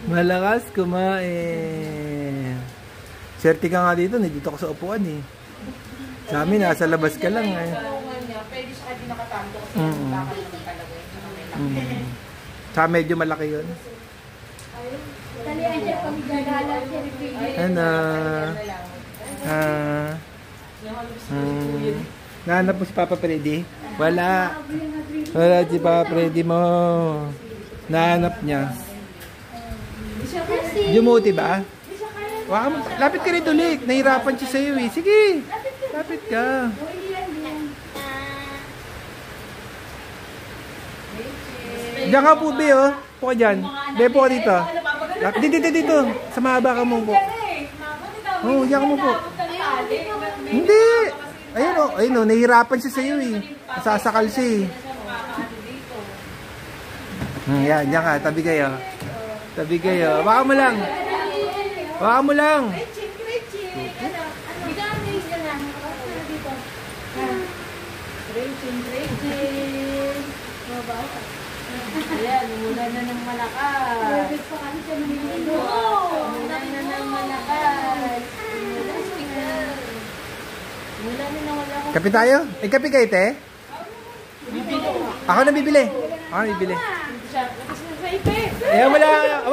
Malakas kumain. Swerte ka nga dito, dito ako sa upuan eh. Sa amin, nasa labas ka lang eh. Pwede siya hindi nakatanto kasi bakal naman talaga yun. Sa medyo malaki yun. Ano? Nahanap mo si Papa Freddy? Wala. Wala si Papa Freddy mo. Nahanap niya. Jumuti ba? Lapit ka rin ulit. Nahirapan siya sa'yo eh. Sige. Lapit ka. Diyan ka po, Be, oh. Po ka dyan. Be, po ka dito. Dito. Sa mahaba ka mo po. Oh, diyan ka mo po. Hindi. Ayun oh. Nahihirapan siya sa'yo eh. Nasasakal siya eh. Yan, diyan ka. Tabi kayo. Tabi kayo. Baka mo lang. Baka mo lang. Ayan, umulan na ng malakas. Umulan na ng malakas. Umulan na ng malakas. Kape tayo? Ay, kape kayo, te? Ako na bibili. Ako na bibili. Kasi nasa ipe. Ayaw mo lang.